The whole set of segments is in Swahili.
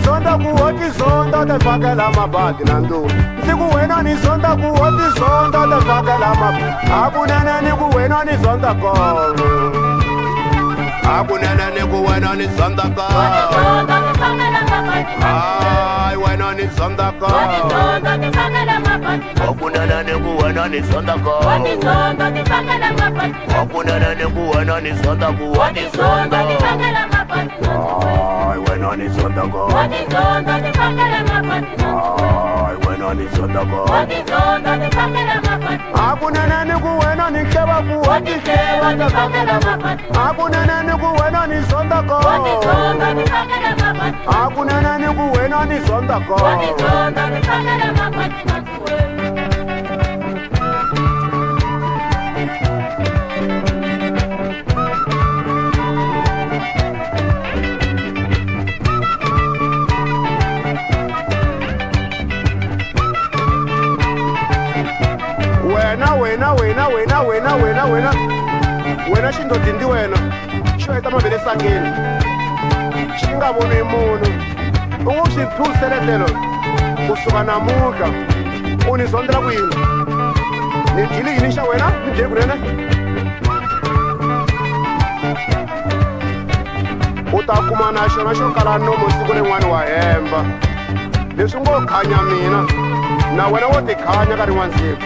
Zonda kuoti zonda te fakela mabadi nandu. Siku wena ni zonda kuoti zonda te fakela mabadi. Abunene ni kuwena ni zonda ko. Abunene ni kuwena ni zonda ko. Ay wena ni zonda ko. Abunene ni kuwena ni zonda ko. Abunene ni kuwena ni zonda ko. Ay wena ni zonda ko. Ay wena ni zonda ko. Abunene ni kuwena ni keba kuoti keba te fakela mabadi. Abunene ni kuwena ni zonda ko. Abunene ni kuwena ni zonda ko. Wena xindoti ndi wena xo heta mavele sangeni xi nga voni munhu u ngo swi phuseletelo kusuka namuntlha u ni zondzela ku yini ni dyile yini xa wena ni dyele kunene u ta kuma na xona xo kala nomo siku rin'wana wa hemba leswi ngo khanya mina na wena wo tikhanya ka rin'wana siku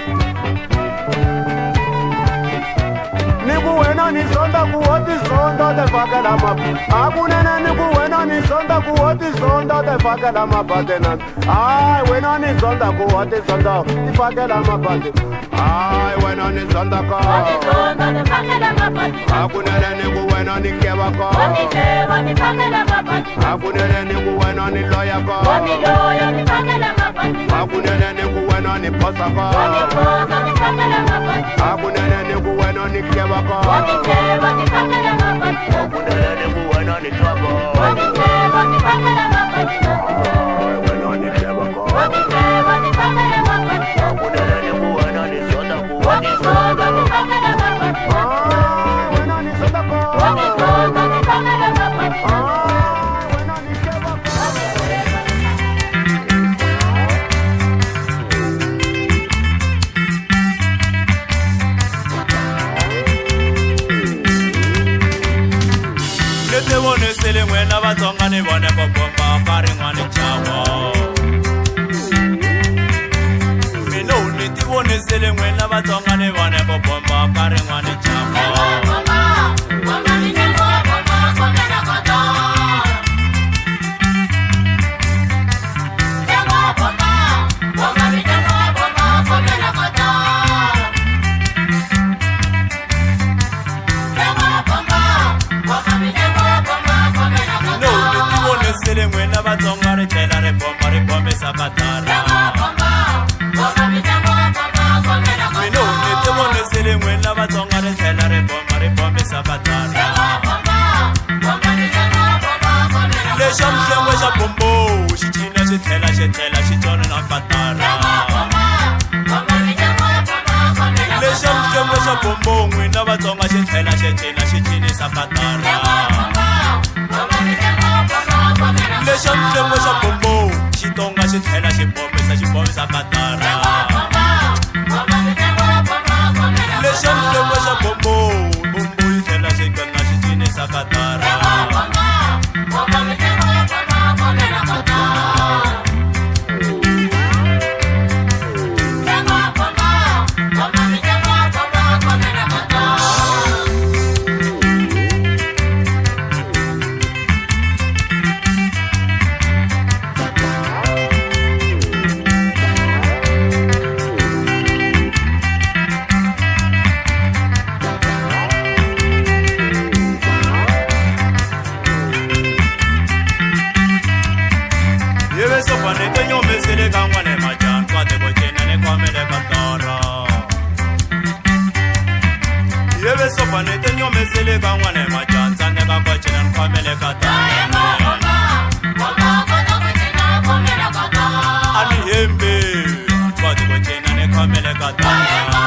wena ni zonda kuoti zonda te fakela mabadi. Abunene ni kuwena ni zonda kuoti zonda te fakela mabadi nandu. Ay wena ni zonda kuoti zonda te fakela mabadi. Ay wena ni zonda ko. Abunene ni kuwena ni keba ko. Abunene ni kuwena ni loya ko. Abunene ni kuwena ni posa ko. Abunene ni kuwena ni keba ko. Abunene ni kuwena ni trouble. Wena ni keba ko. Abunene ni kuwena ni zonda ko. Wena ni zonda ko. Sele wena Vatsonga ni vone ko bomba ka rin'wana chavo. Mina u ni ti vonisele wena Vatsonga ni vone ko bomba ka rin'wana chavo. Wena Vatsonga ri tlhela ri bomba sakatara. Mina u ni ti vonisele wena Vatsonga ri tlhela ri bomba sakatara. Lexa mhlengo xa bombo xi cina xi tlhela xi tsona na katara. Lexa mhlengo xa bombo n'wina Vatsonga xi tlhela xi cinisa katara. Lexa mhlengo xa bombo Xitsonga xi tlhela xi bombisa katara. Lexa mhlengo xa bombo bombo yi tlhela xi cinisa katara. Sofanete nyomesele ka ngwane majanza ne ka kochena nkhomele ka tana. Ani hembe kwati kochena ne khomele ka tana.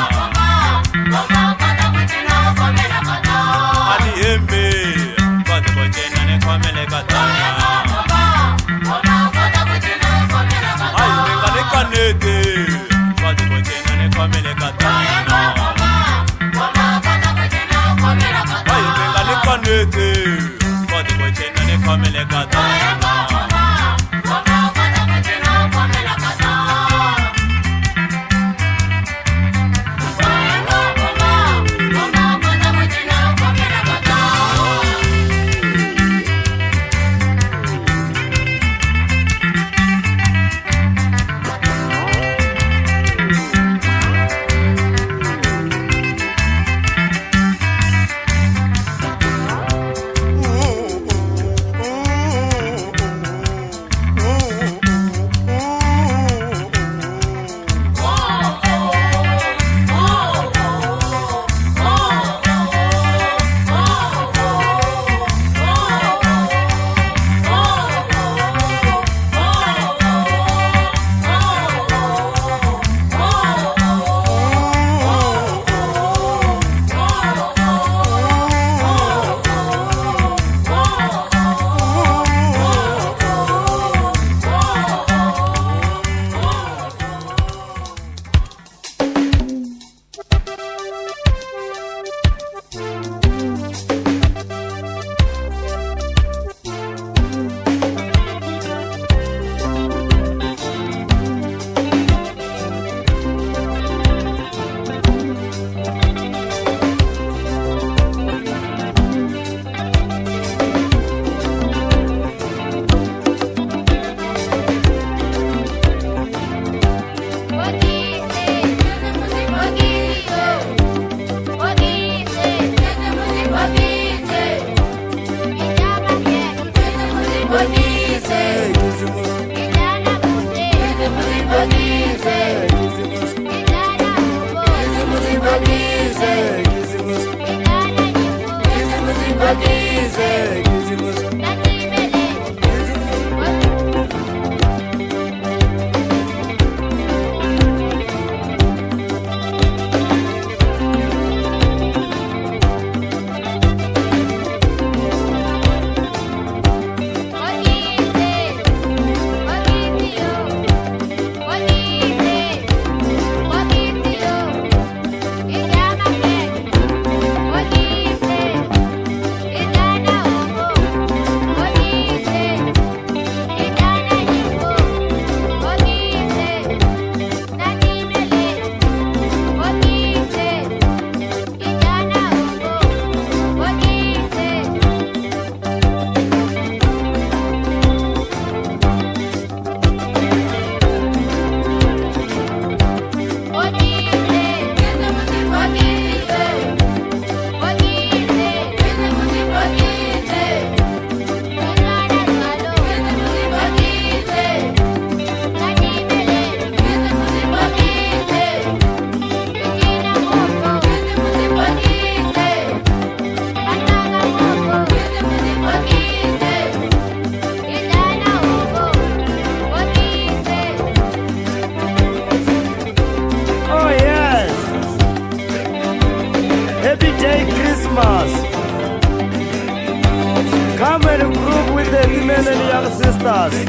us.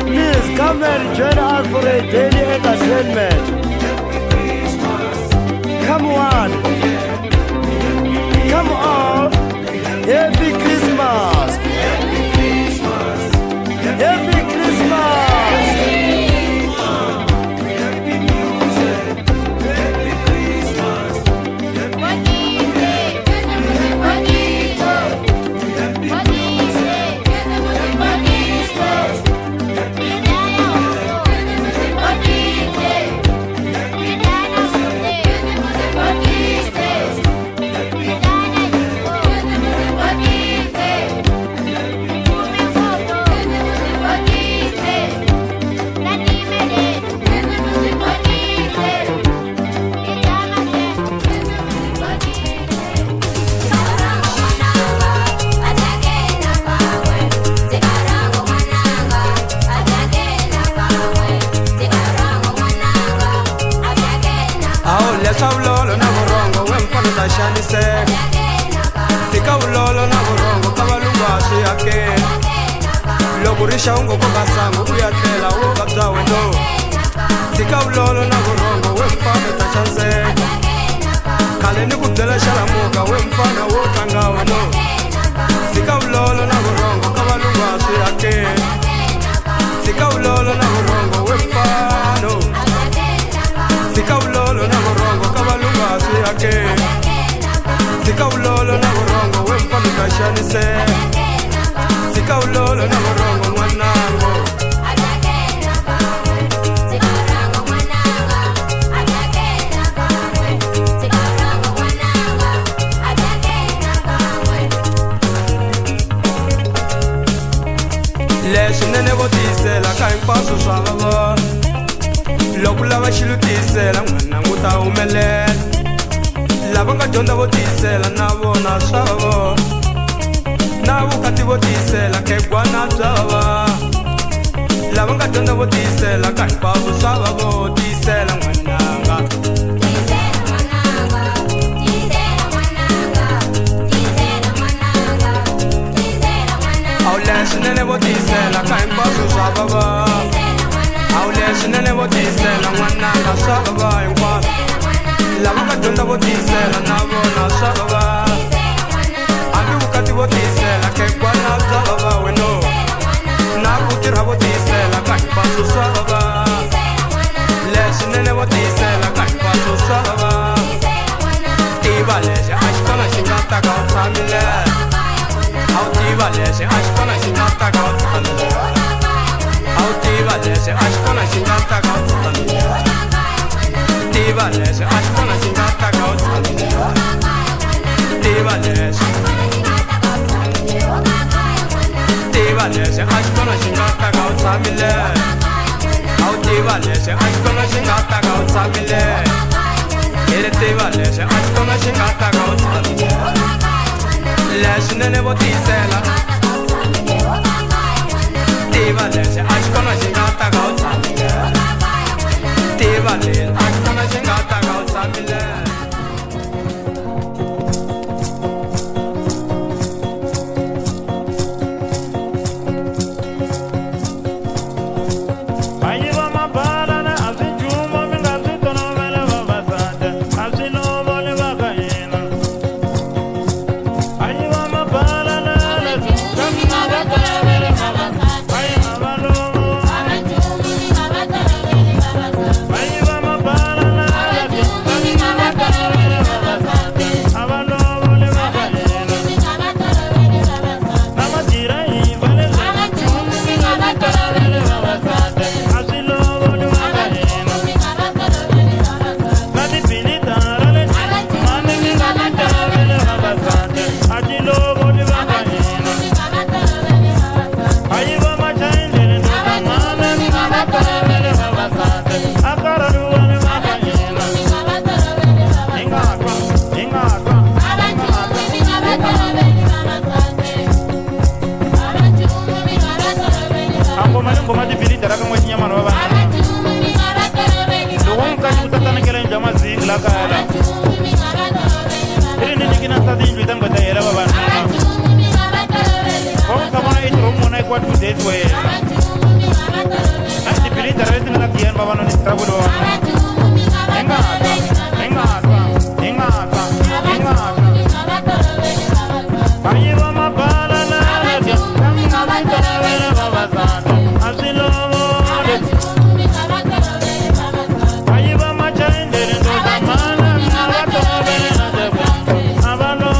Please come and join us for a daily entertainment. Come on. Come on. Happy Christmas. Happy Christmas. Lokurisha ungo kwa sangu uyatela ukabza wendo Sika ulolo na borongo wemfana tachanze Kale ni kudela shalamuka wemfana wotanga wendo Sika ulolo na borongo kabalunga shiyake Sika ulolo na borongo wemfano Sika ulolo na borongo kabalunga shiyake Sika ulolo na borongo wemfana tachanze Sika ulolo na borongo mwanango Leshe nene botisela kaimpaso swababa Lokula bashilutisela mwanango ta umelela Laba ngajonda botisela nabona swababa Nabu kati botisela kegwana zaba Laba ngajonda botisela kaimpaso swababa botisela mwananga Leshe nene botisela kaimpaso swababa Leshe nene botisela mwananga swababa inkwa Laba ngajonda botisela nabona swababa Andu kati botisela kegwana zaba weno Nabu tira botisela kaimpaso swababa Leshe nene botisela kaimpaso swababa Tiba leshe ashkona shingata kautamile Tiba leshe ashkona shingata kautamile Tiba leshe ashkona shingata kautamile Tiba leshe ashkona shingata kautamile Tiba leshe Tiba leshe ashkona shingata kautamile Tiba leshe ashkona shingata kautamile Tiba leshe ashkona shingata kautamile Leshe nene botisela Tiba leshe ashkona shingata kautamile Tiba leshe ashkona shingata kautamile Ini mona kwa tu de twe ati bili darete na kian baba no trabulo ayi mama bala na ya kama bitawela baba sana asilo ayi mama chandele ndo zamana abatobele na debo abalo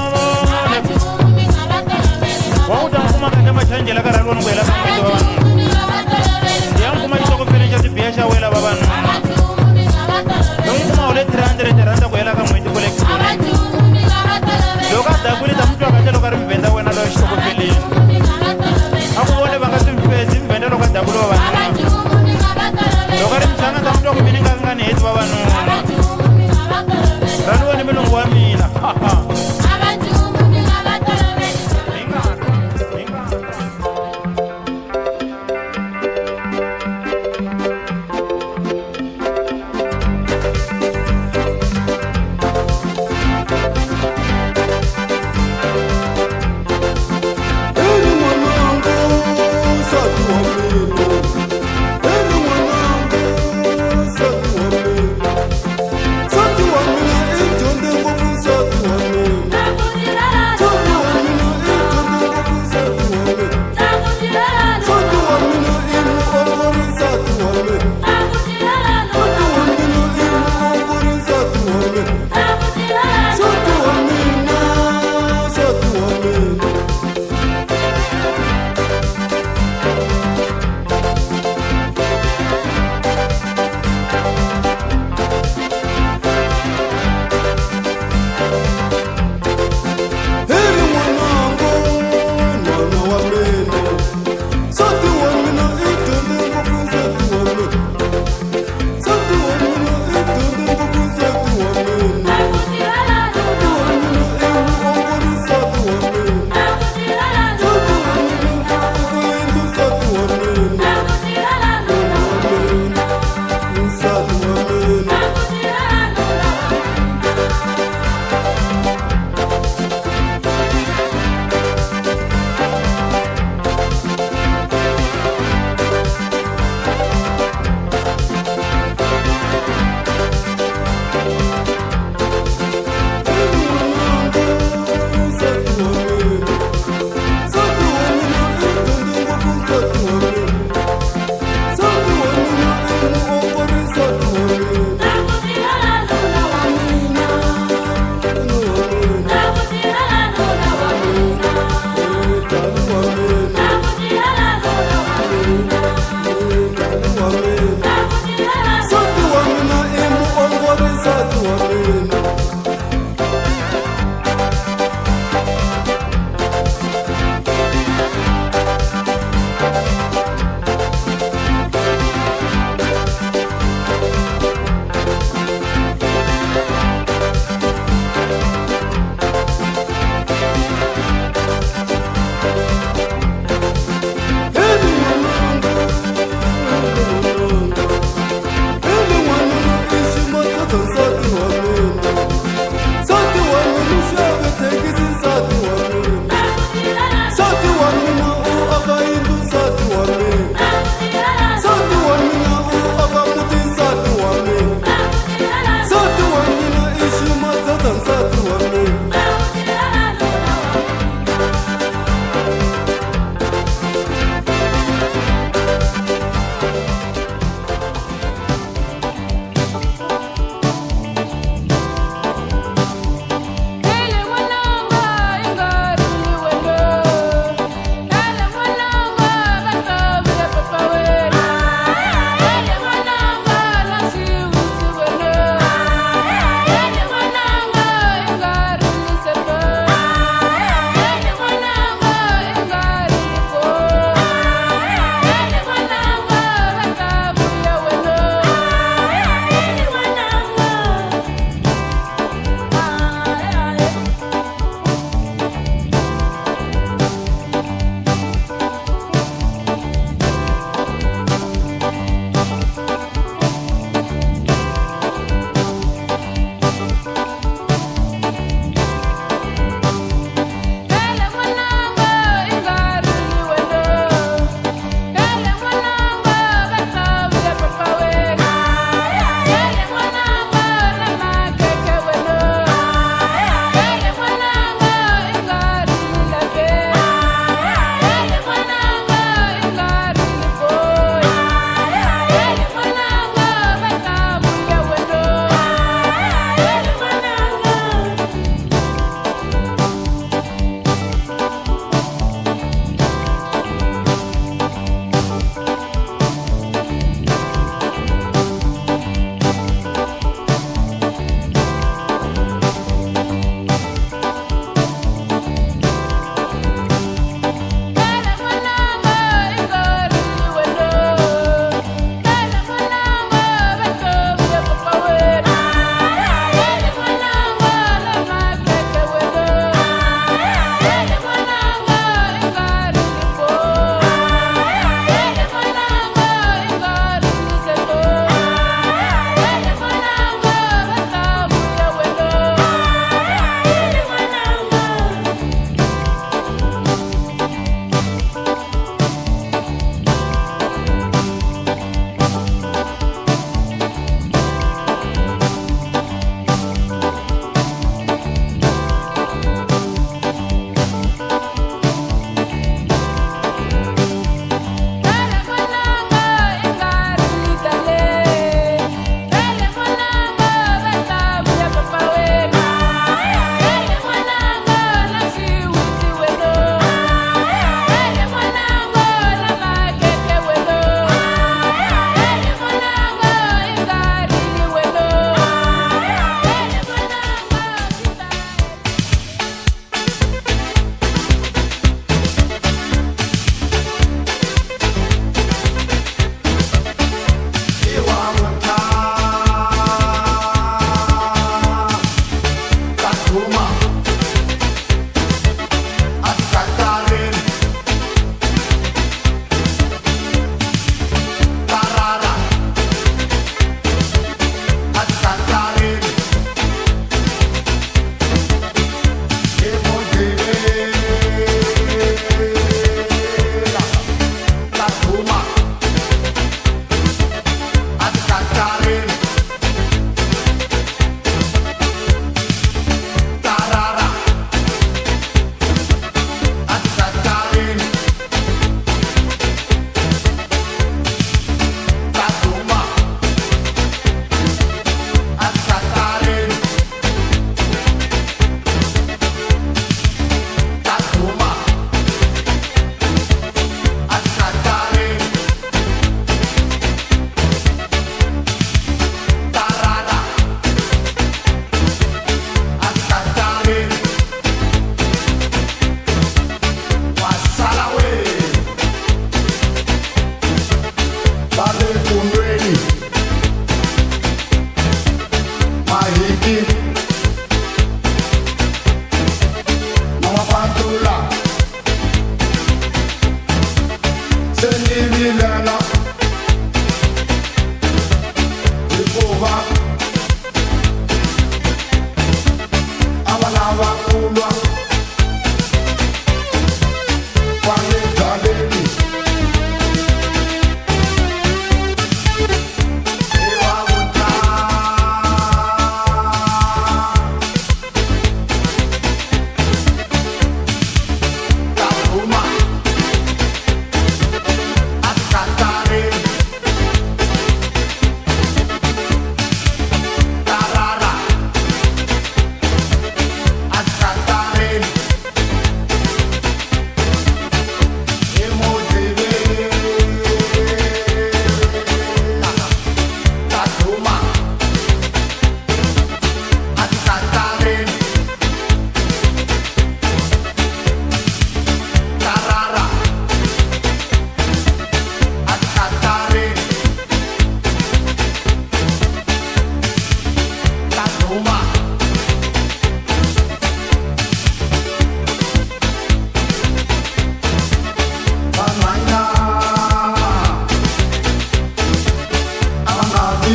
wauta kuma kama chandela karalo ngwela kama ndo yangu kuma choko fere cha biasha wela baba no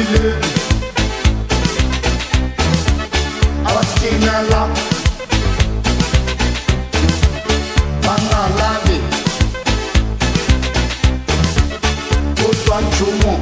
Abilene abasinela bangalali kodwa njumo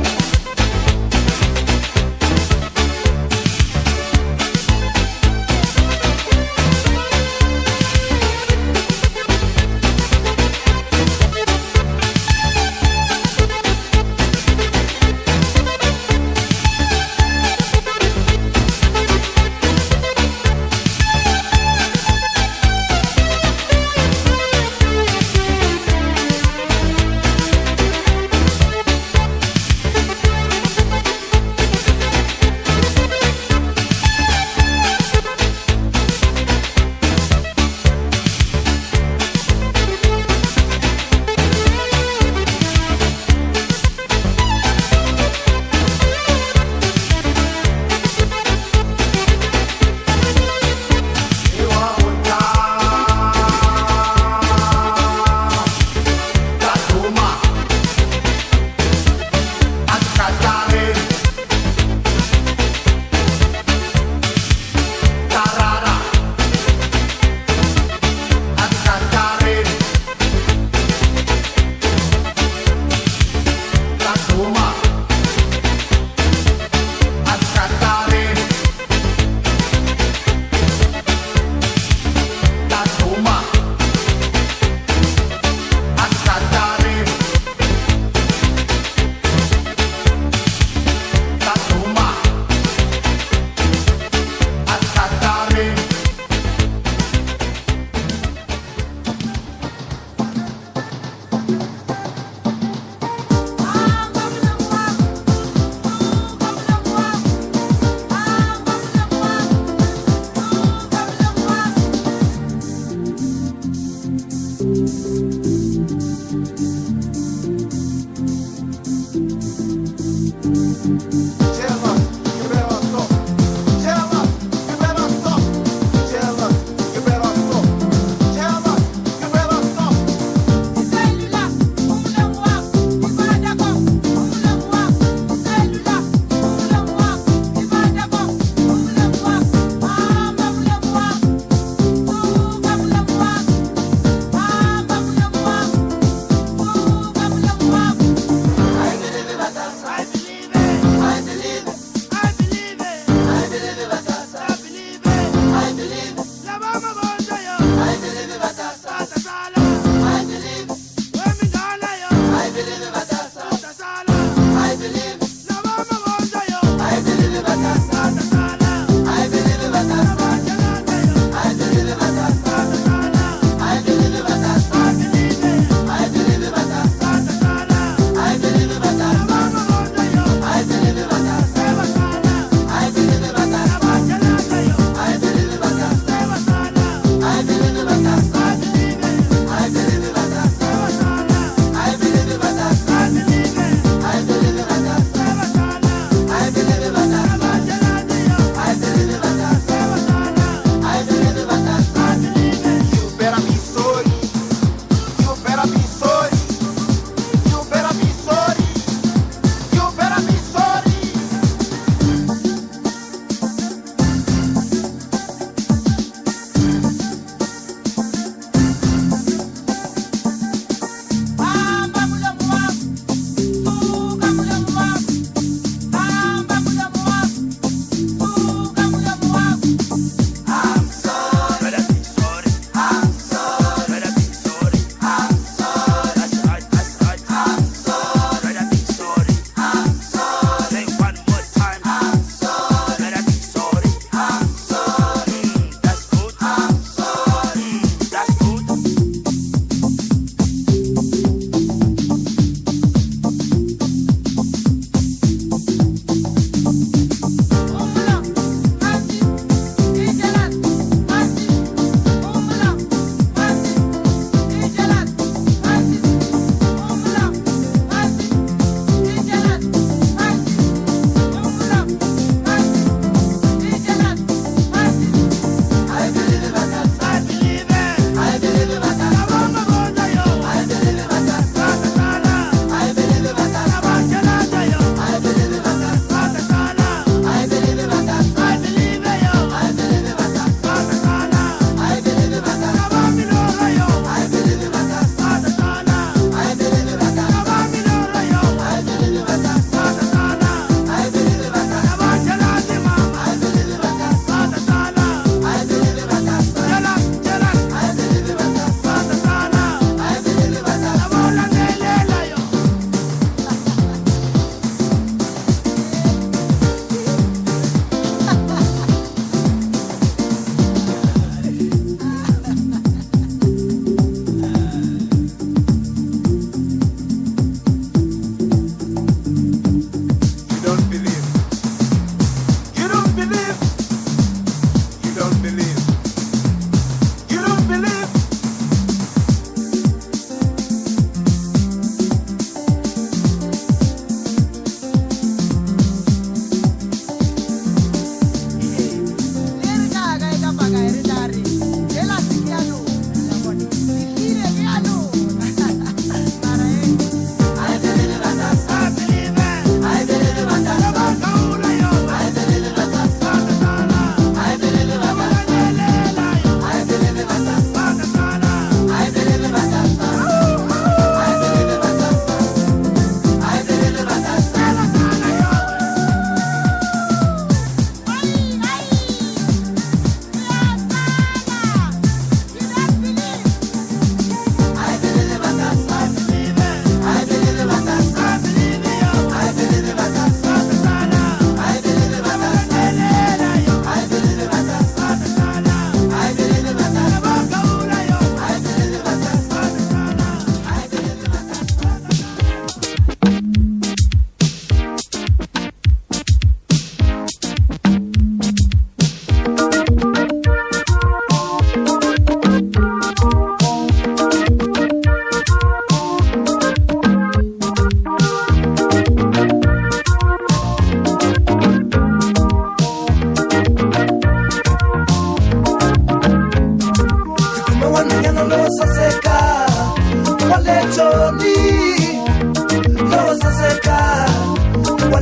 I believe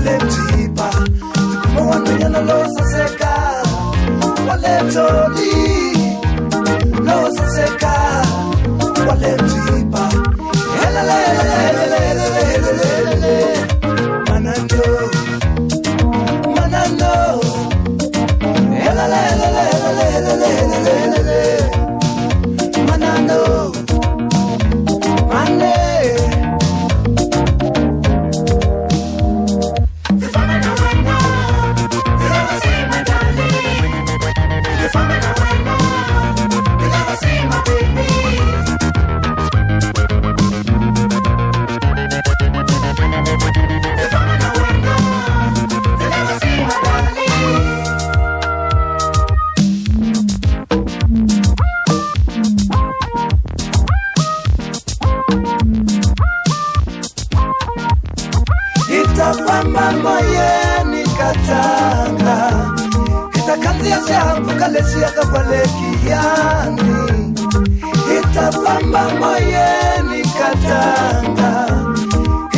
wale mtipa zikumo wanonyana losa seka wale mtoli losa seka wale mtipa helelelelelelelelelele manando manando helelelelelelelelele manando mane itafamba moyeni katanga itakanzia shabu kalesia kakwalekiani itafamba moyeni katanga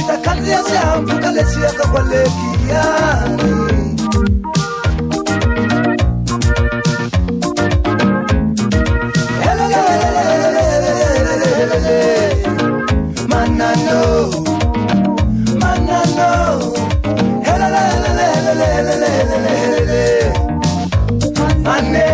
itakanzia shabu kalesia kakwalekiani manano manano helelelelelelelelele mane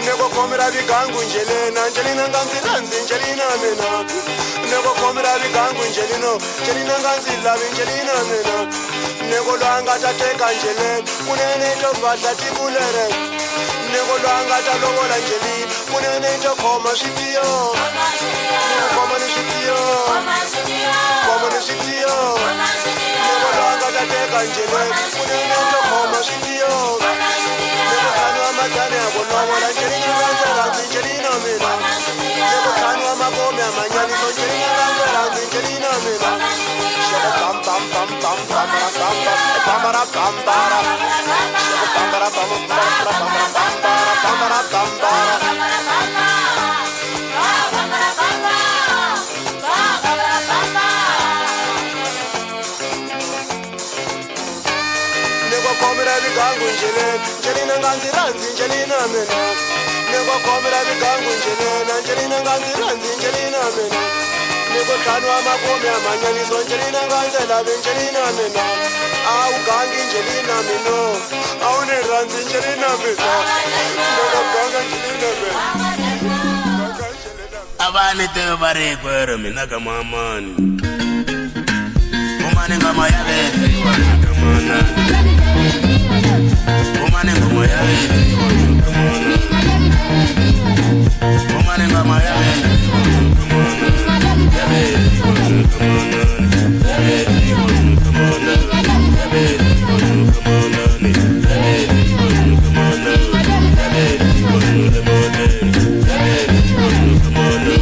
Neko komira vigangu njelena njelina nganziranzi njelina mina Neko komira vigangu njelino njelina nganzila njelina mina Neko lwanga tateka njele kunene tobadla tikulere Nego lwanga ta lovola Angelina munene nje khoma switiyo khoma ni switiyo khoma ni switiyo nego lwanga ta teka Angelina munene nje khoma switiyo nego khani wa matane ya kulovola Angelina kanzela Angelina mina nego khani wa mabomi amanyani Angelina kanzela Angelina mina shaka bam bam bam bam bam bam bam bam bam bam Komera bigangu Angelina nganziranzi Angelina mina Nego komera bigangu Angelina nganziranzi Angelina mina Nego khanwa mabomi amanyaniso Angelina nganzela Angelina mina Awu gangi Angelina mina Awu ni ranzi Angelina mina Nego ganga Angelina mina Abani te bari kwero mina kama mani Umane ngama ya besi wana kama nani Umane ngoma ya besi wana kama nani Umane ngoma ya besi wana kama nani Ya besi wana kama nani Ya besi wana kama nani Ya besi wana kama nani Ya besi wana kama nani Ya besi wana kama nani Ya besi wana kama nani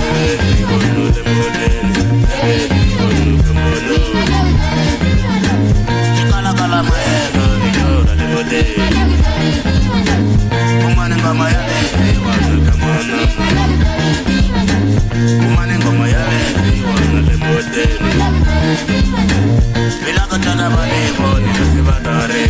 Ya besi wana kama nani Ya besi wana kama nani Chikala kala maega vijora le mote Umane ngoma ya besi wana kama nani Umane ngoma ya besi wana le mote Bila kachana manivo ni nasibatare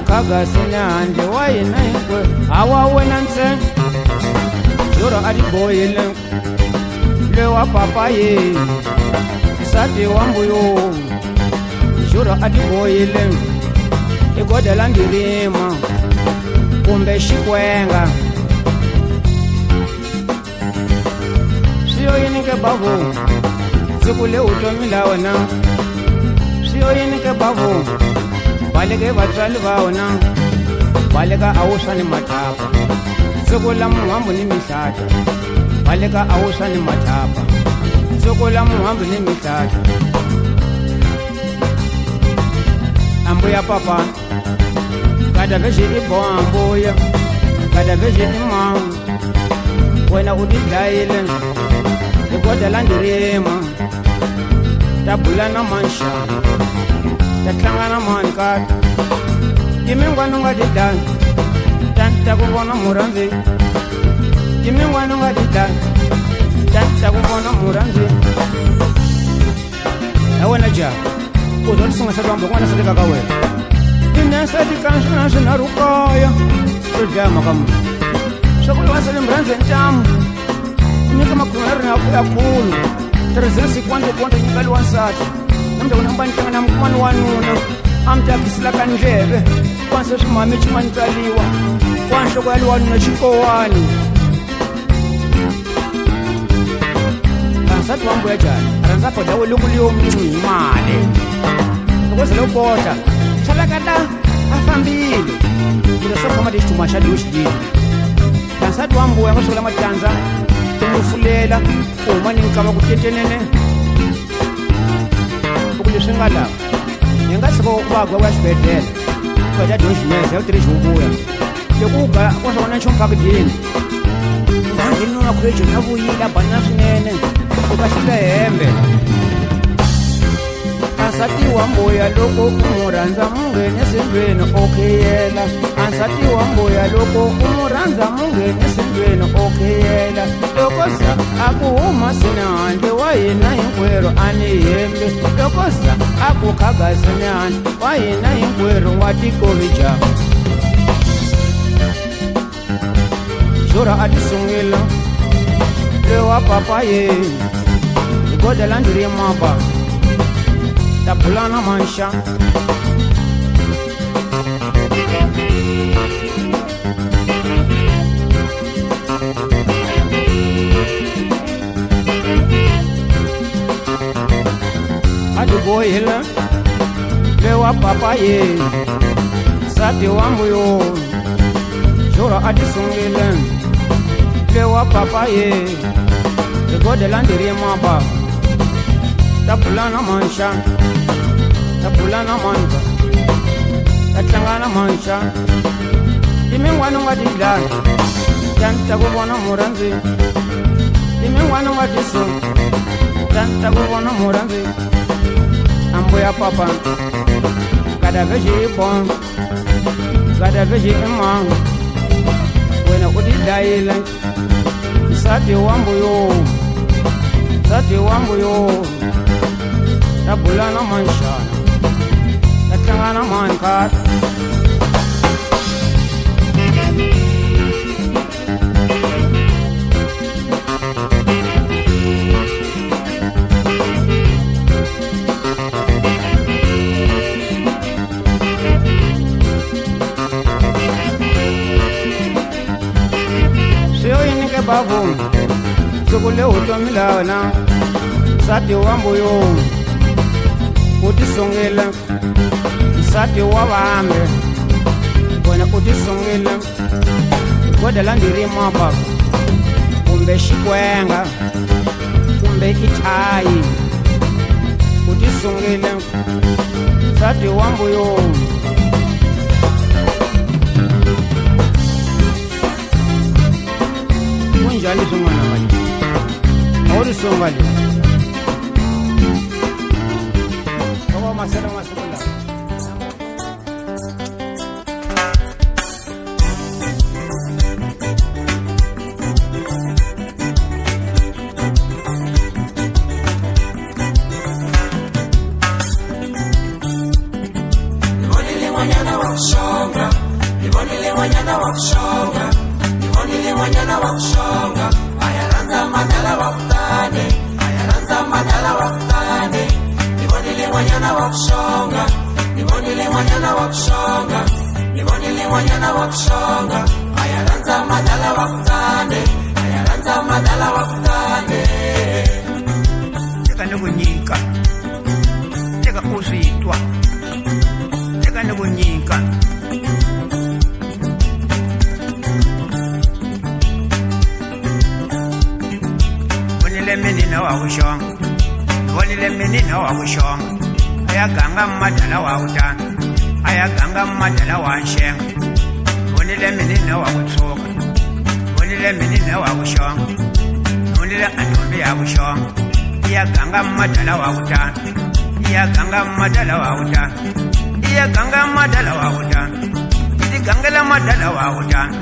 Kaga sinande wayina inkwe awa wenanse Yoro adi boyle Lewa papaye Sati wambuyo Yoro adi boyle Igode landirima Kumbe shikwenga Siyo yinike babu Zikule utomila wana Siyo yinike babu Baleke batswali baona baleka awusani mathapa Sokola muhambo ni mihlata baleka awusani mathapa Sokola muhambo ni mihlata Ambuya papa kada veje ibo ambuya kada veje imam wena udidlaile Igoda landirema Tabulana mansha Tatlangana mankata Imengwana ngadidana Tanta kubona muranzi Imengwana ngadidana Tanta kubona muranzi wena jaha uzolisunga salwambo n'wana saleka ka wena ineseti kanxina swinharukaya swo dlaya mhaka munhu swakudya wa sale murhandzeni ntamu nyika makhumeri ya khulu tirhizini sikwandokondro nyika liwa nsati namda wena mba nitanga na mukumani wa nuna a mi takisila ka ndleve kwanse swimhami cimani tsaliwa wa nhloko ya liwa nuna xikowani kansati wa mbuya jani rhandza boda we loko liyo mn'wi hi mali loko ze lo bota chalakata a fambile kuda swo khoma lexi tuma xa liyo xidini kansati wa mbuya nga swivula matandza tumufulela ku huma ni nkava ku tetenene loko leswi nga lawa hi nga tshika vagwa wa xibedhlele kwadya doximese ya wu tirhi xivuvuya loko u ga wa swi vona nchumu phakidini rhangeni wa khulejo na vuyila banana swinene uka xilehembe ansati wa mbuya loko u mu rhandza mu nghene sendlweni okheyela ansati wa mbuya loko u mu rhandza mu nghene sendlweni okheyela loko za a ku huma sine handle wa hina hinkwerhu a ni hembe loko za a ku khagasine handle wa hina hinkwerhu wa tikovija xurha a ti sungila lewa papaye igoda la ndiri mapa tapulana mansha adiboyela lewa papaye sati wambuyo xurha a ti sungile lewa papaye igoda la ndiri mapa tapulana mansha tapulana manka tatlangana mansha timin'wana u nga ti dlaya tani ta ku vona murhandzi timin'wana u nga ti sunga tani ta ku vona murhandzi ambuya papa kadavexi i bon kadavexi i manga wena u ti dlayile nsati wa mbuyo nsati wa mbuyo tabulana manshana tatlangana mankata siyoyinike bavu sukule utomilana nsati wa mbuyo utisungile nsati wa vambe wena utisungile goda la ndiri mapa kumbe xikwenga kumbe ithayi utisungile nsati wa mbuyo kunjani swin'wana mali a wu tisunga leyi masela masiku lawa Nibonile wanyana wa kushonga, nibonile wanyana wa kushonga, nibonile wanyana wa kushonga, ayaranza madala wa kutane, ayaranza madala wa kutane. Nibonile wanyana wa kushonga, nibonile wanyana wa kushonga, nibonile wanyana wa kushonga, ayaranza madala wa kutane, ayaranza madala wa kutane. teka ni ku nyika teka u swi twa teka ni ku nyika vonile menina wa kuxonga vonile menina wa kuxonga aya ganga madala wa kutana aya ganga madala wa nxenga vonile menina wa kutshuka vonile menina wa kuxonga vonile antombi ya kuxonga iya ganga madala wa kutana iya ganga madala wa kutana iya ganga madala wa kutana iti gangela madala wa kutana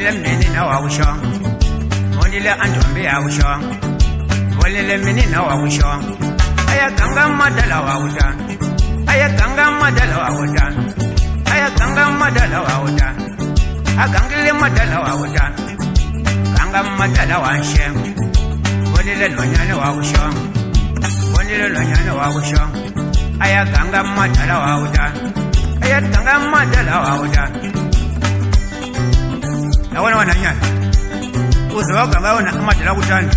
vonile menina wa vuxonga vonile andombi ya vuxonga vonile menina wa vuxonga aya ganga madala wa vutana aya ganga madala wa vutana aya ganga madala wa vutana agangile madala wa vutana ganga madala wa nxenga vonile nhwanyana wa vuxonga vonile nhwanyana wa vuxonga aya ganga madala wa vutana aya ganga madala wa vutana nawona wananyana uzawaganga wona amadala kutani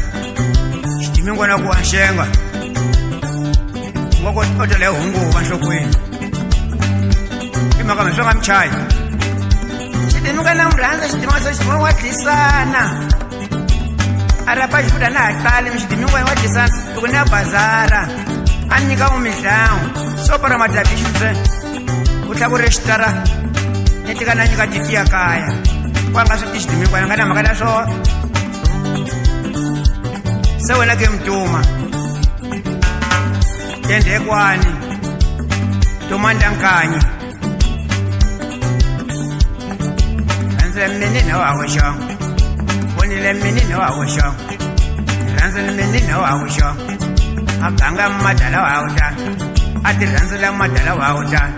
xidimingwana ku wanxenga ngoko otele hunguva nhlokweni i mhaka miswonga michayi xidimingwana murhandza xidimingwana xa xidimingwana wa dlisana a rapa xifuta na ha qali mixidimingwana wa dlisana loko ni ya bazara a nyika n'wi midlawu sopara madabixitse ku tlakure xitara ni tika na nyika tiki ya kaya kwa nga swi ti xidimingwana nga na mhaka na swona se wena ke mtuma tendekwani tomandankanyi ranzile menina wa vuxonga vonile menina wa vuxonga ranzile menina wa vuxonga aganga madala wa vutana a ti ranzila madala wa vutana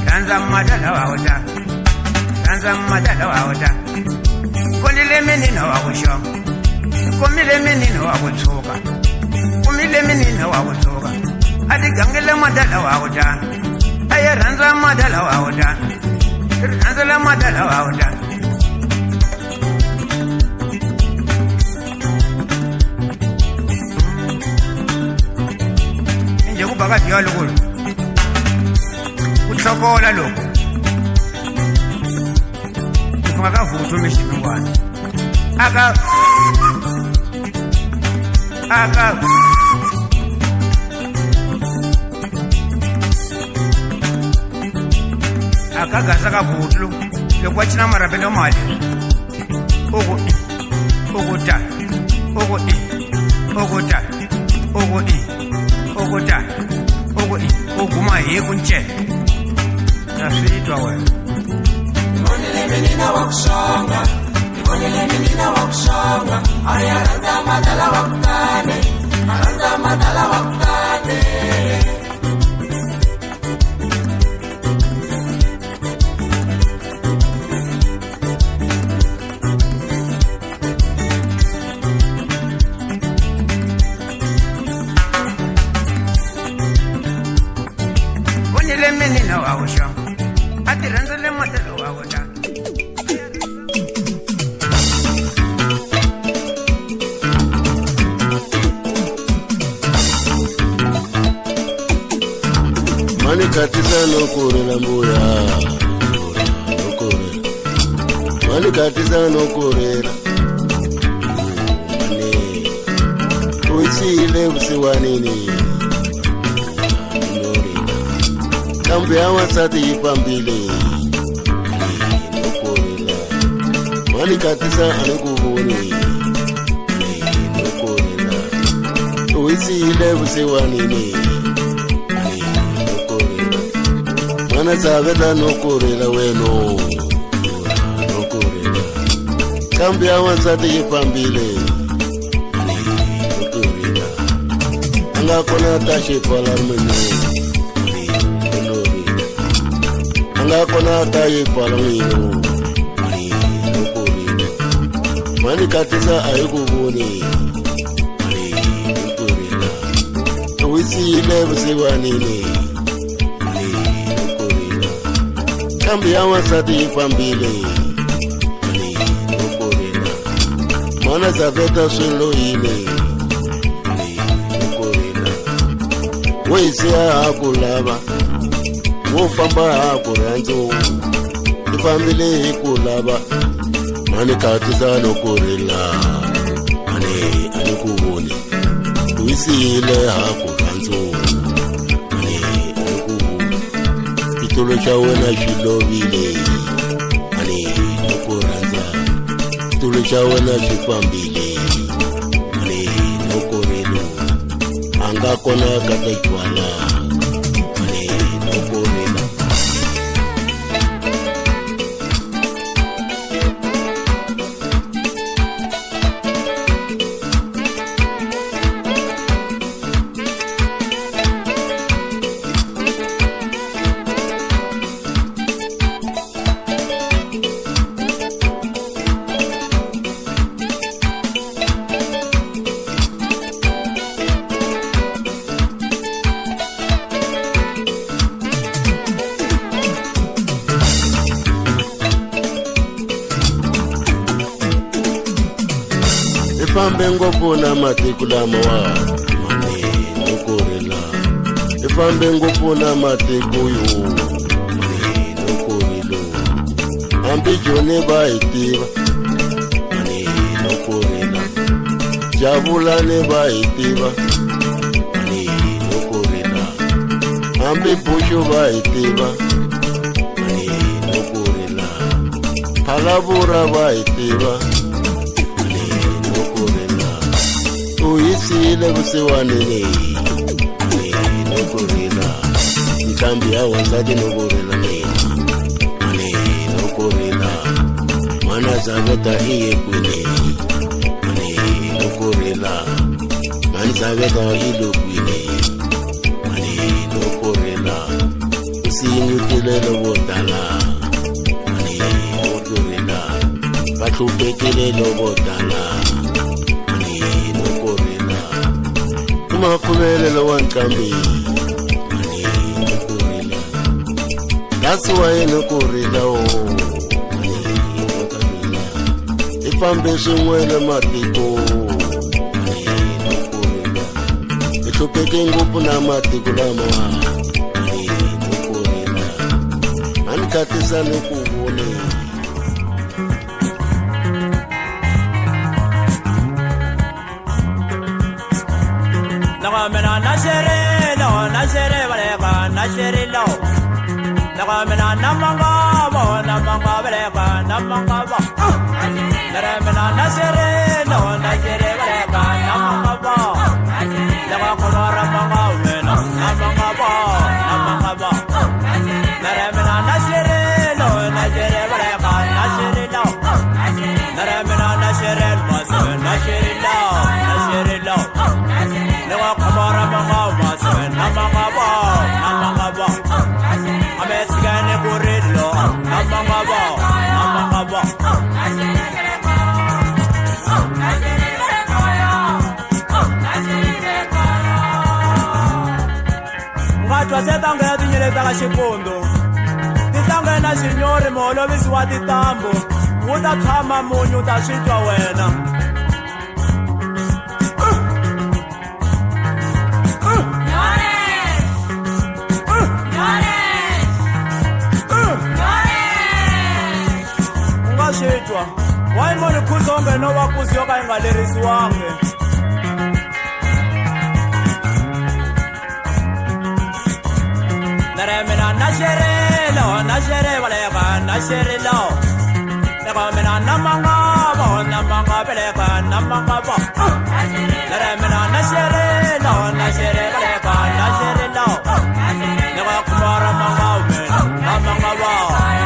rhandza madala wa vutana rhandza madala wa vutana vonile menina wa vuxonga komile menina wa vutshuka kumile menina wa vutshuka a ti gangile madala wa vutana a yi rhandza madala wa vutana ri rhandzela madala wa vutana inje ku baka biwa lokulu ku tlhokola loko ku funga ka vuthu mixidimingwana aka akagasa ka vutlu loko wa cina marabelo mali uguma hi ku ncela na swi twa wena vonile menina wa kuxonga vonile menina wa kuxonga aya rhandza madala wa kutane a rhandza madala wa kutane vonile menina wa vuxonga a ti rhandzele madala wa vutana mani katisa nokurela mbuya nokurela mani katisa nokurela mani uisile vusiwanini norela kambe ya wasati yipambile nokurela mani katisa anikuvuni nokurela uisile vusiwanini mana zavela nokurela weno nokurela kambe ya wansati yipambile nokurela anga kona taxipala mene nokurela anga kona tayipala mwino nokurela mani katisa ayikuvuni nokurela uwisile vusiwanini kambi ya wasati yipambile nokurela mana zaveta swilohile nokurela woyisiya hakulava wo famba hakurhandzu yipambile hi kulava mani katisa nokurela mani anikuvoni uyisiyile hakurhandzu xitulu xa wena xi lovile ani nokurhandza xitulu xa wena xi fambile ani nokurelo a nga kona ka tajwala ani nokurela ifambe ngopfu na matiko lamawa mani nokurila ifambe ngopfu na matiko yo mani nokurilo hambi joni va hi tiva mani nokurila javulani va hi tiva mani nokurila hambi bushu va hi tiva mani nokurila phalavura va hi tiva uyisile kusiwaneni nokurila nkambi ya wansati nokurila nokurila mana zaveta iye kwini nokurila mani zaveta ilo kwini nokurila usinyukile lobotala nokurila bahlupekile lobotala makuvelelo wa nkambi mani nokurila that's why nokurila o mani nokurila ifambe swin'we na matiko mani nokurila ihlupeke ngopfu na matiko lamawa mani nokurila mani khatisa lokuvone Nagamena nashere baleka nasherilo Nagamena namanga baleka namanga ba Nagamena nashere baleka namanga ba Nagakomara manga mena namanga ba Nagamena nashere baleka nasherilo Nagamena nashere nasherilo Nawa kamara mama sen namanga ba amesigane burilo namanga ba Ngatwa setanga tinyele taka xipondo titanga na xinyori molo visiwa titambo uta khama munyu ta switwa wena Why money kuzonge no wakuzi yoka ingalerisi wange Naremena nashere waleka nasherilo Nagamena namanga beleka namanga ba Naremena nashere waleka nasherilo Nagakumara manga umena namanga ba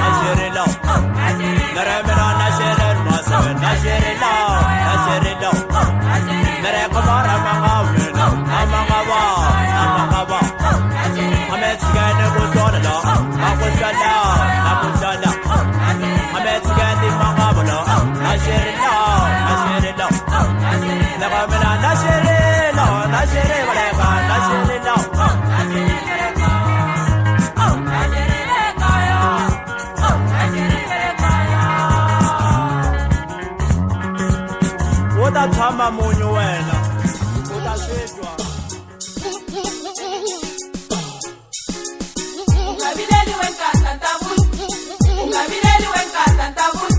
nasherilo Naremena nasherilo Nare kumara manga umena namanga ba Ametsigane kutona nakushala Ametsigane manga bolo nasherilo Nagamena nashere waleka nasherilo Uta thama munyu wena uta swetwa Ungabileli wenkata ntabuni Ungabileli wenkata ntabuni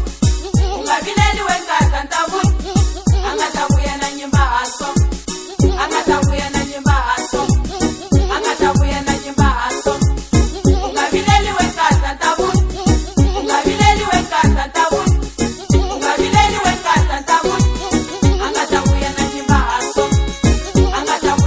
Ungabileli wenkata ntabuni Angatabuya na nyimba aso Angatabuya na nyimba aso Angatabuya na nyimba aso Ungabileli wenkata ntabuni Ungabileli wenkata ntabuni Ungabileli wenkata ntabuni Angatabuya na nyimba aso Angatabuya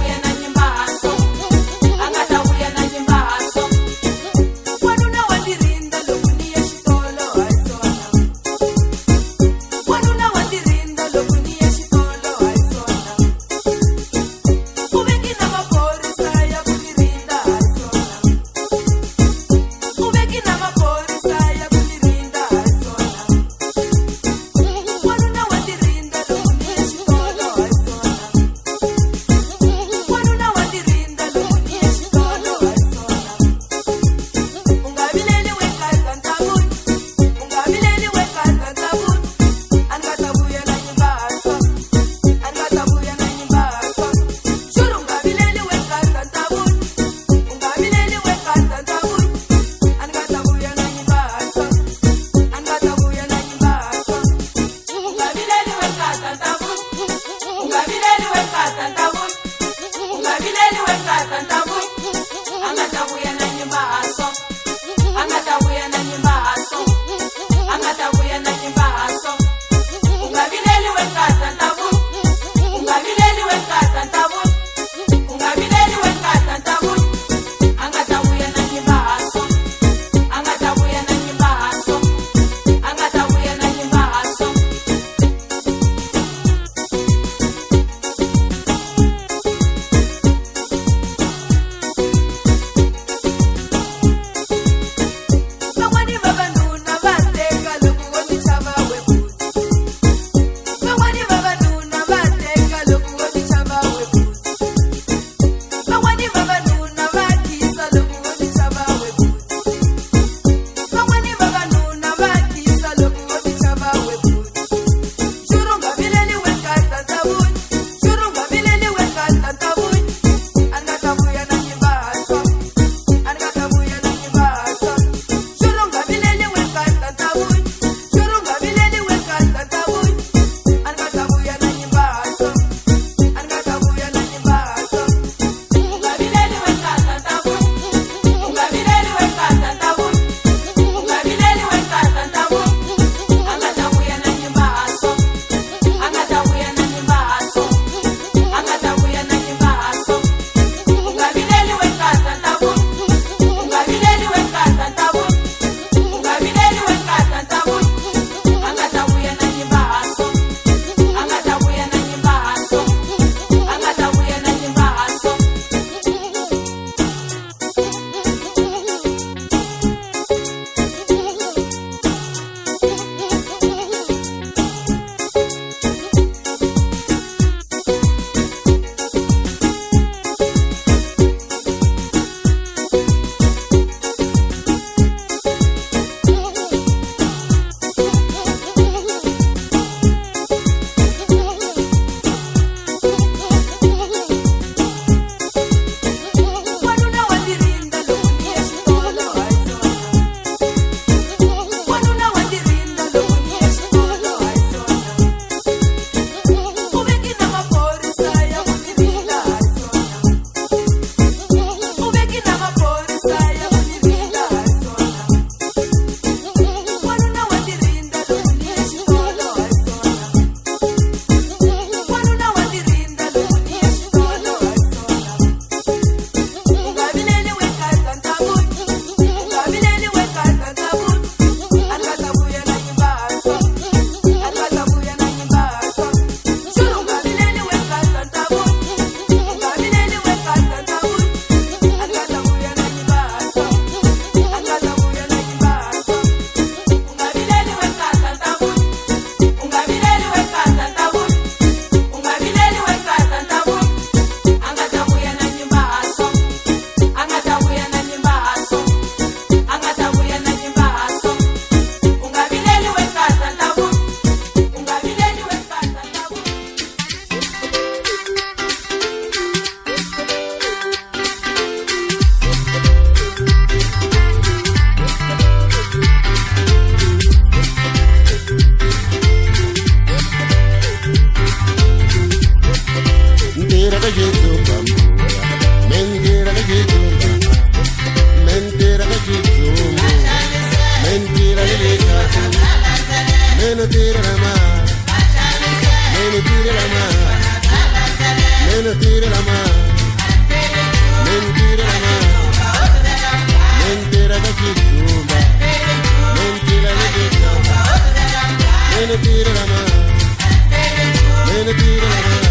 kachizumba mbuya mentira kachizumba mentira kachizumba mentira kachizumba menotira la ma menotira la ma menotira la ma mentira la ma mentira kachizumba mentira kachizumba menotira la ma menotira la ma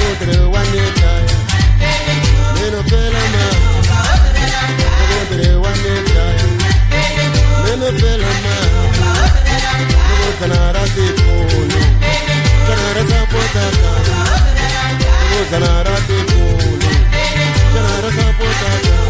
Mentre one day, meno fela ma. Mentre one day, meno fela ma. Meno kanara di polo, kanara sapota ka. Meno kanara di polo, kanara sapota ka.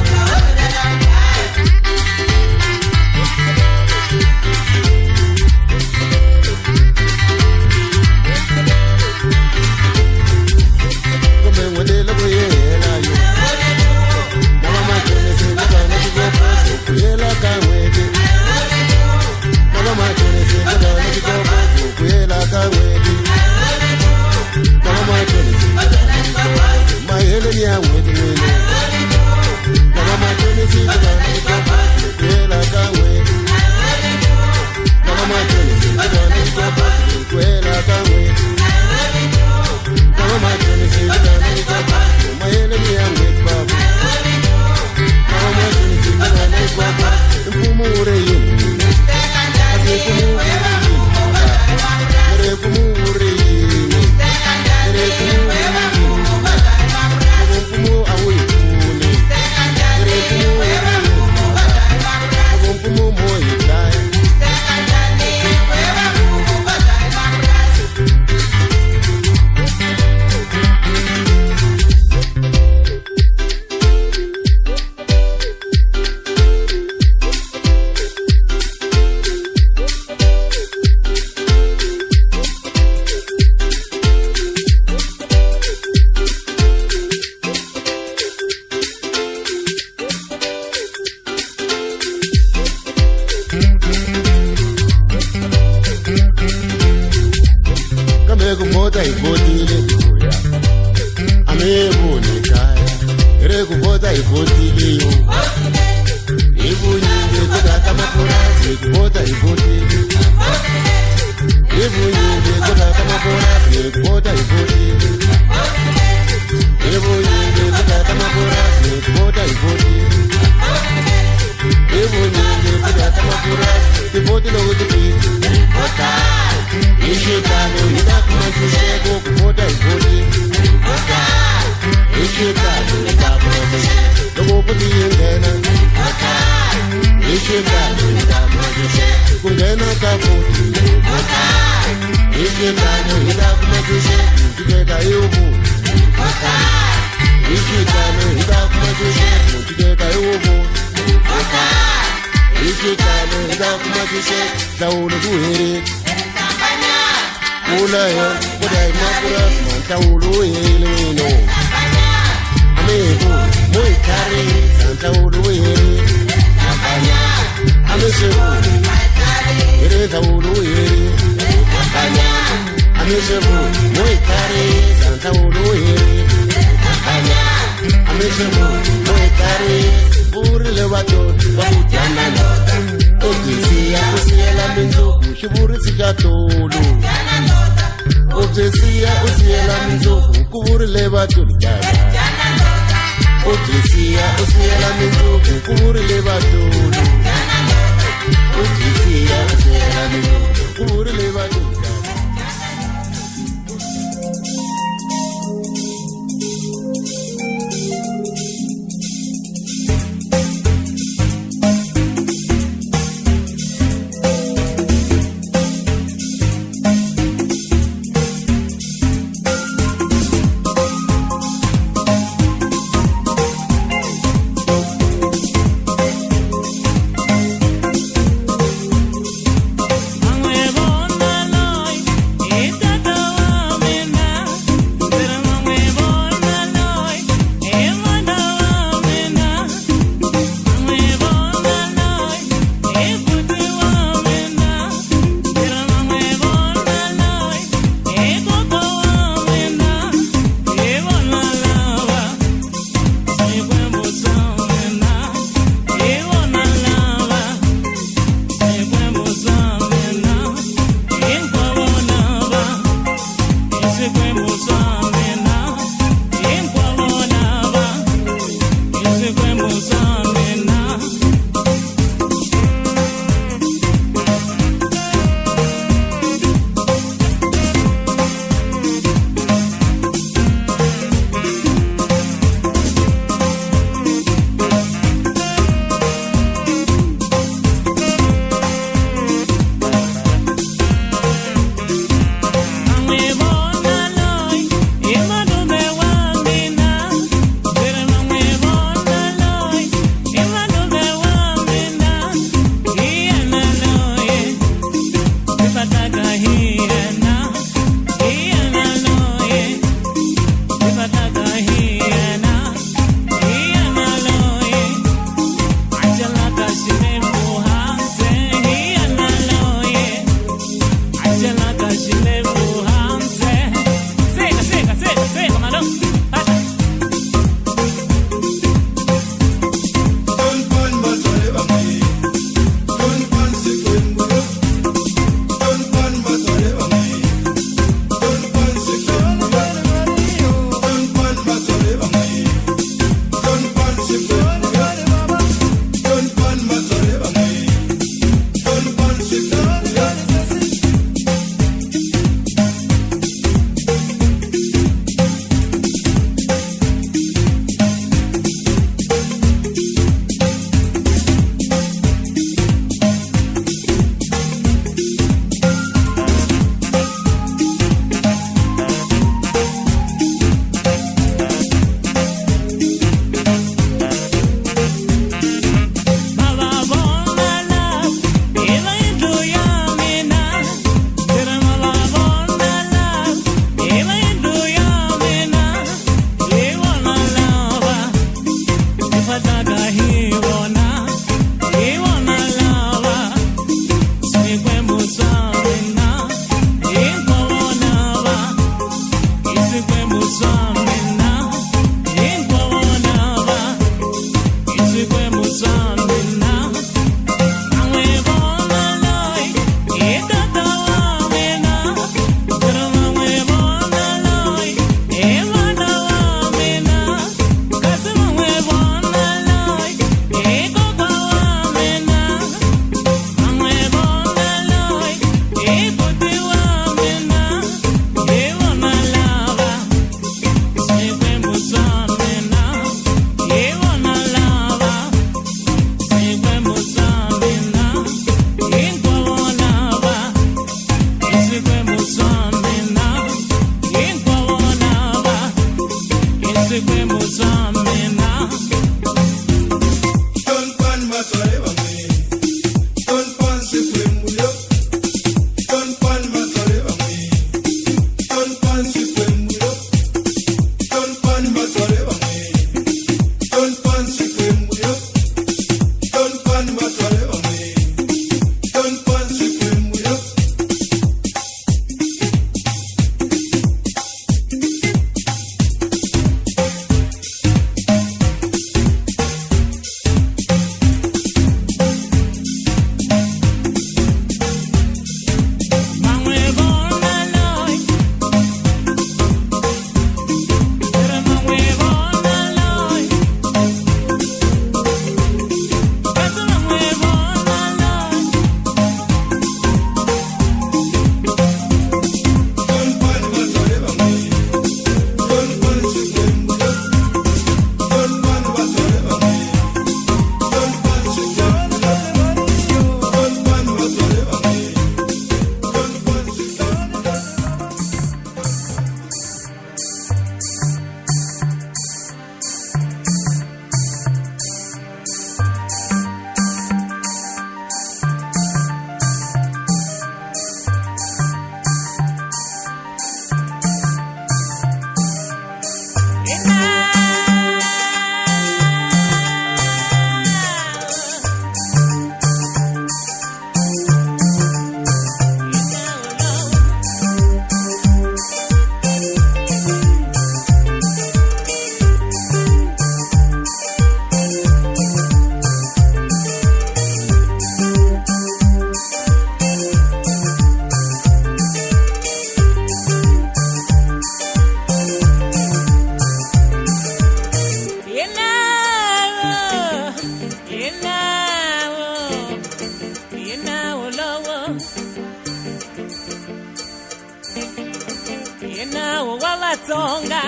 Wawatonga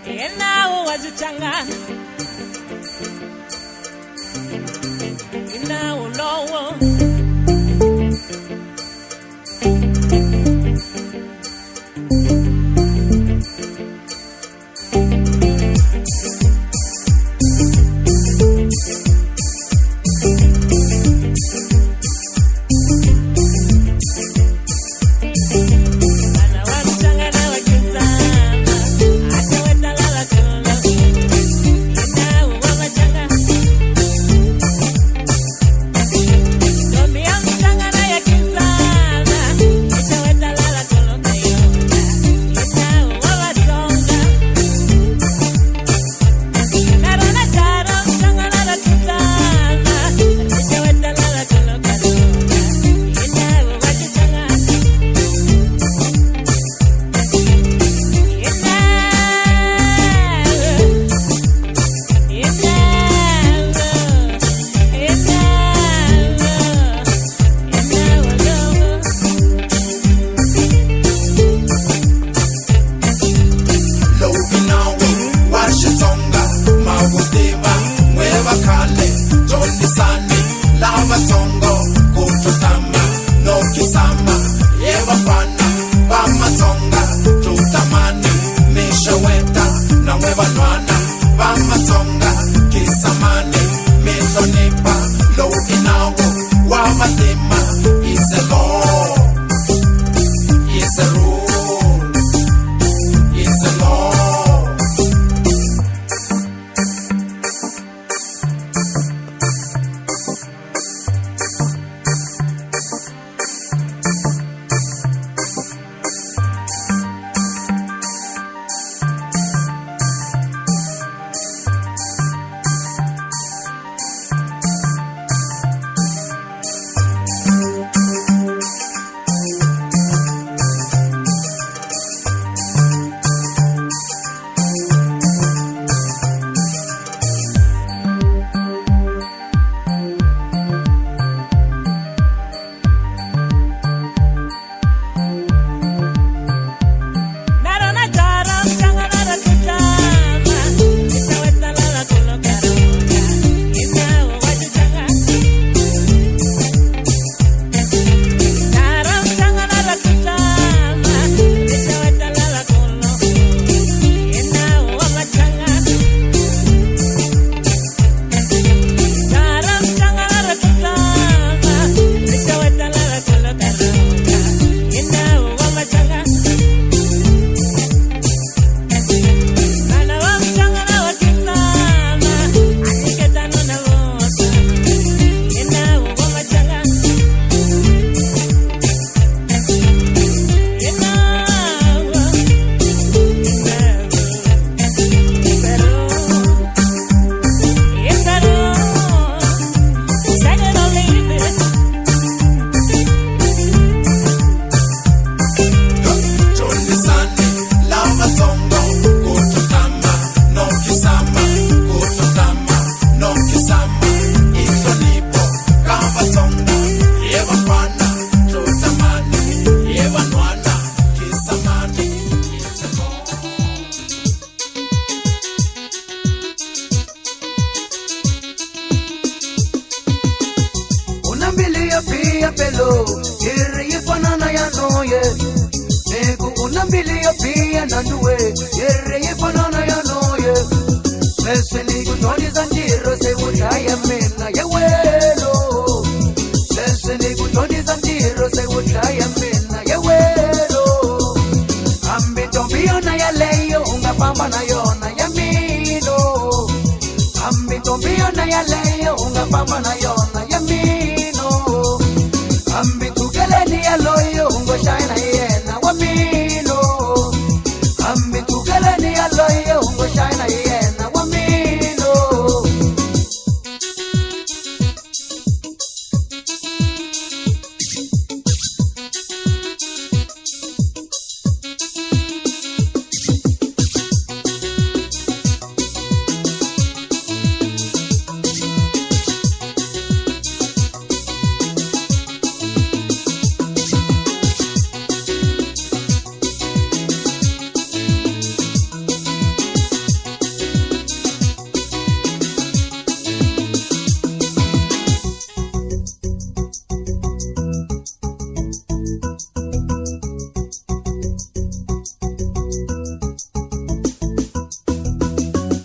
Yenao wajichangana Inao lowo pia pelo iri ifanana ya noye Neku unambili ya pia nanduwe iri ifanana ya noye Sese ni kutoni za njiro se utaya mena ya welo Sese ni kutoni za njiro se utaya mena ya welo Ambi tombio na ya leyo unga pamba na yona ya mino Ambi tombio na ya leyo unga pamba na yona ya mino Ambi tukele ni ya loyo ungo shaina yena wa mino Ambi tukele ni ya loyo ungo shaina yena wa mino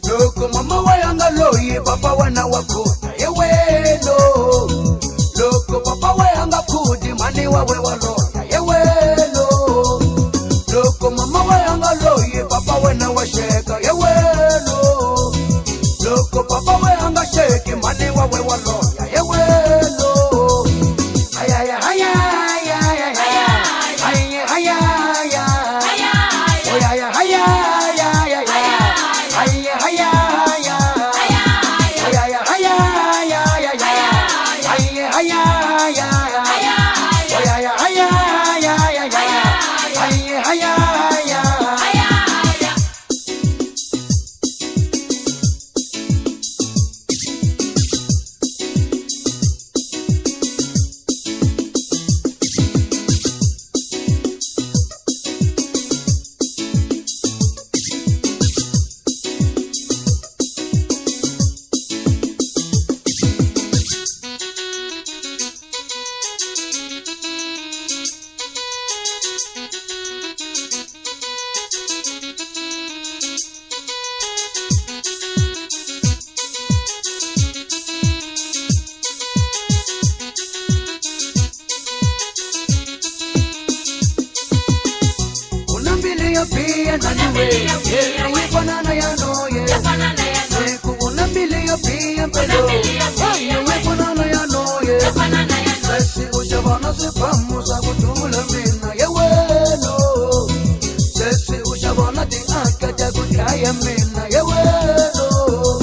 Loko mama wayanga loye papa wana wakona yewelo Loko papa wayanga kudi mani wawe walona yewelo Loko mama wayanga loye papa wana washeka yewelo Loko papa wayanga sheki mani wawe walona yewelo Ayaya ayaya ayaya ayaya ayaya ayaya ayaya Pia na niwe Yeri banana ya noye Neku unambili ya pia pelo Yewe banana ya noye Sesi ushabana sipamu sa kutula mina yewelo Sesi ushabana di akaja kutaya mina yewelo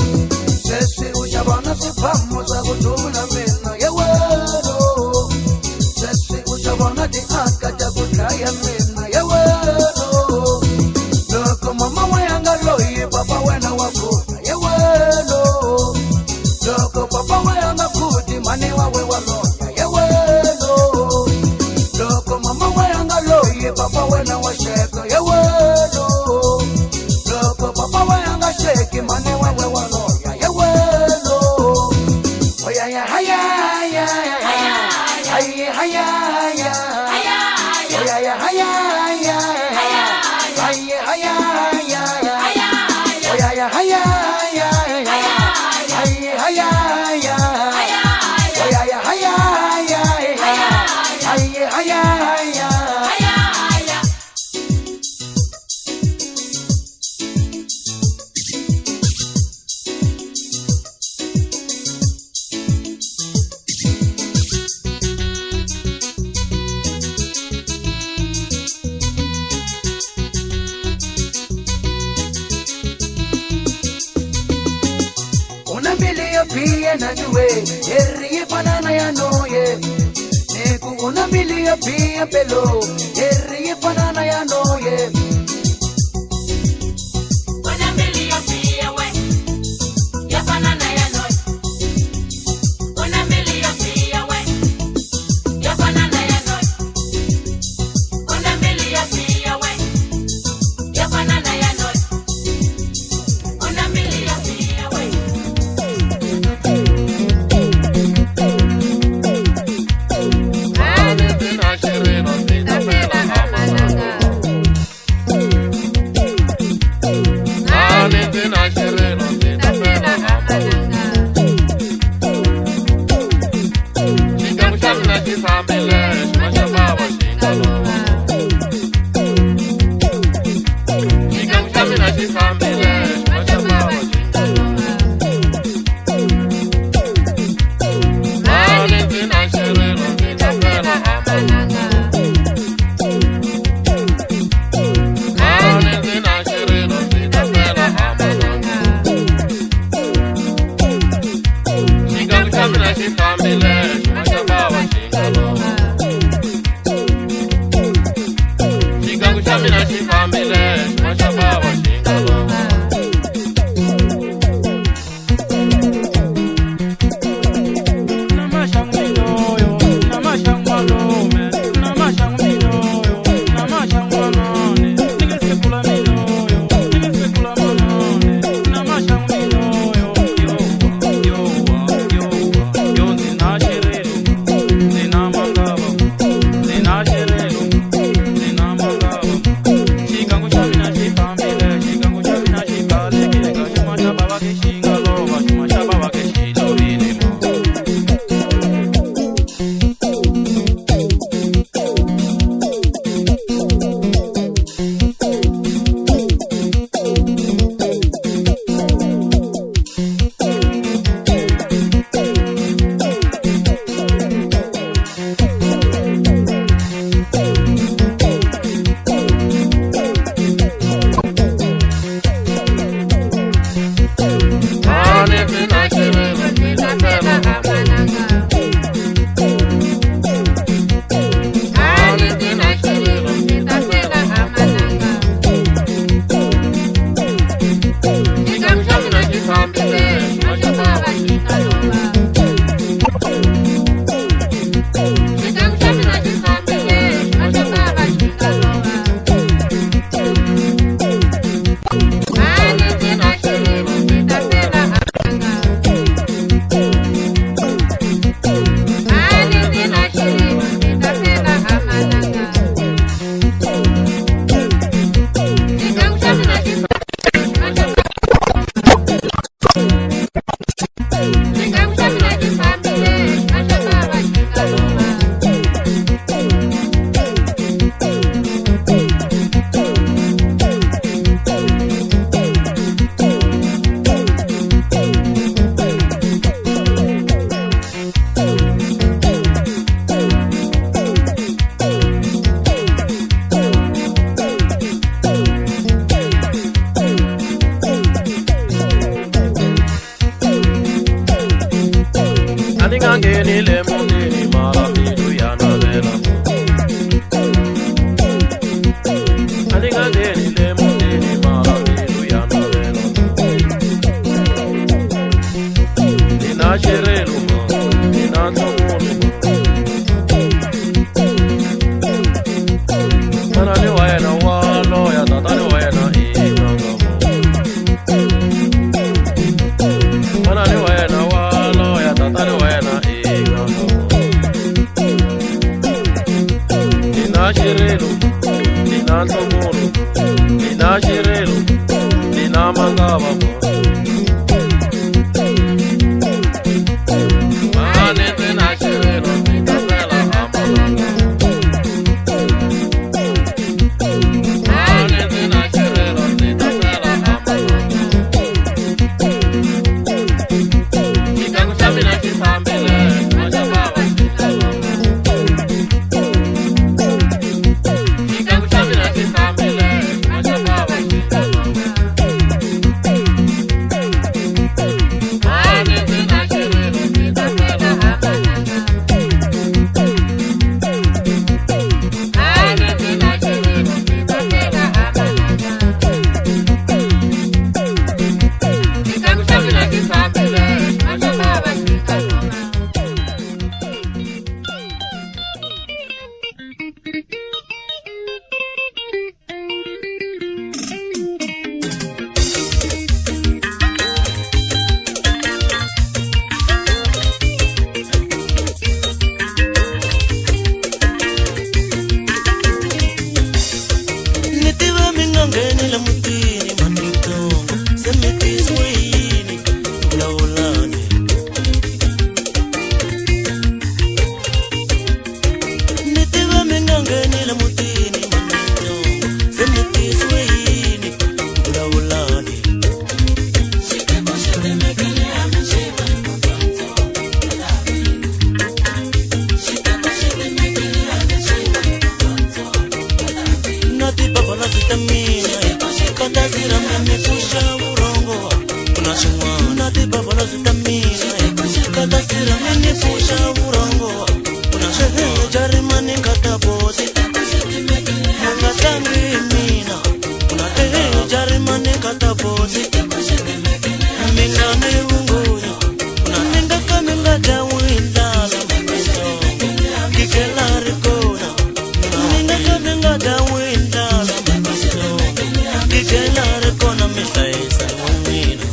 Sesi ushabana sipamu sa kutula mina yewelo Sesi ushabana di akaja kutaya mina yewelo Loko mama wayanga loye papa wena wakona yewelo Loko papa wayanga kuti mani wawe walona yewelo Loko mama wayanga loye papa wena washeka yewelo Loko papa wayanga sheki mani wawe walona yewelo Oyaya haya haya haya haya haya Oyaya haya haya Pia na niwe Yeri banana ya noye Neku unambili ya pia pelo Yeri banana ya noye Unambili ya pia we Ya banana ya noye Unambili ya pia we Ya banana ya noye Unambili ya pia we Ya banana ya noye Unambili ya pia we Thank you. pusha urongo kuna chungwa na tiba bolo zitamina kata sira mini pusha urongo kuna chungwa jarimani kata bosi ngata mina kuna jarimani kata bosi mina ne ungoyo kuna ninga kaminga dawinda la mamiso kikela rikona ninga kaminga dawinda la mamiso kikela rikona misaisa umina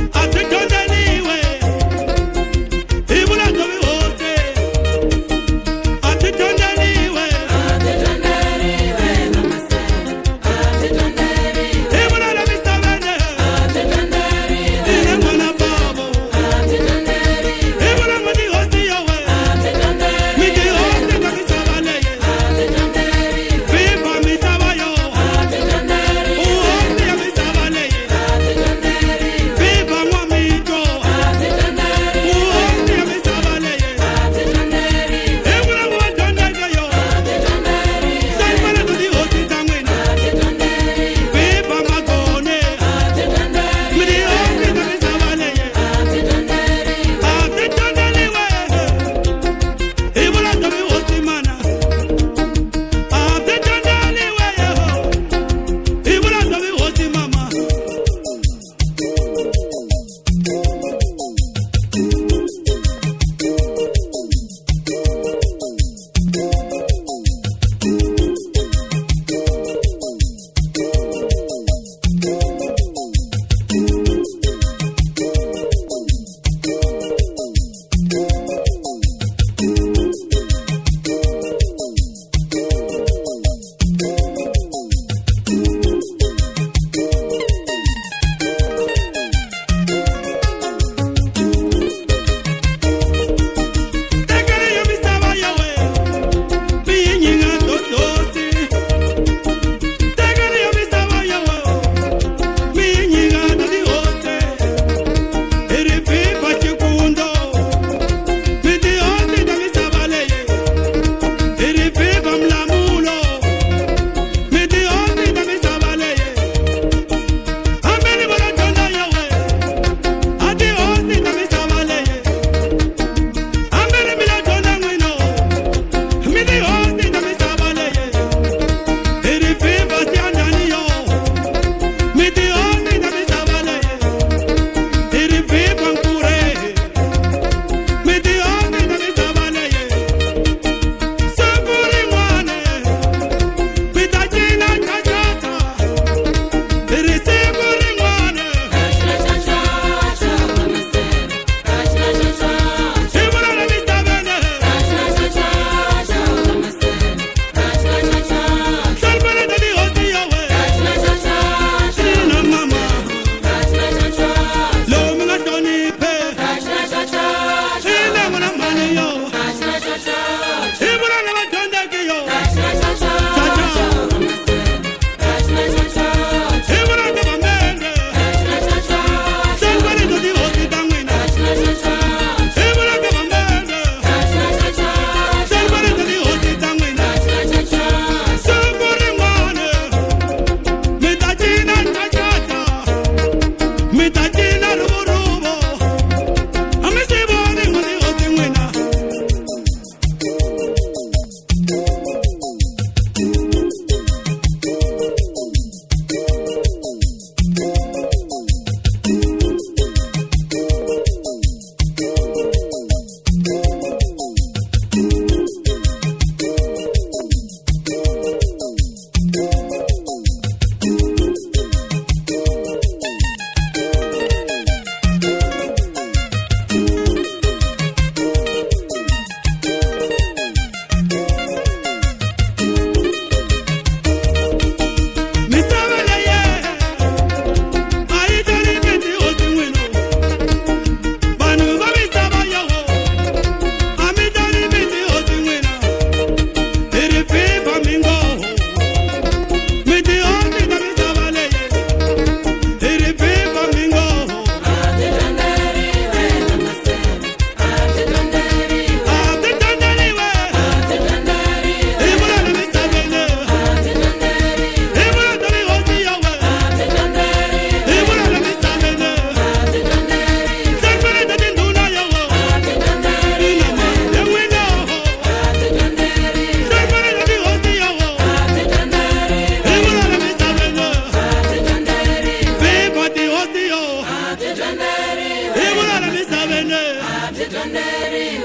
Ate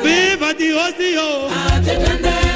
Viva Dios, Dios.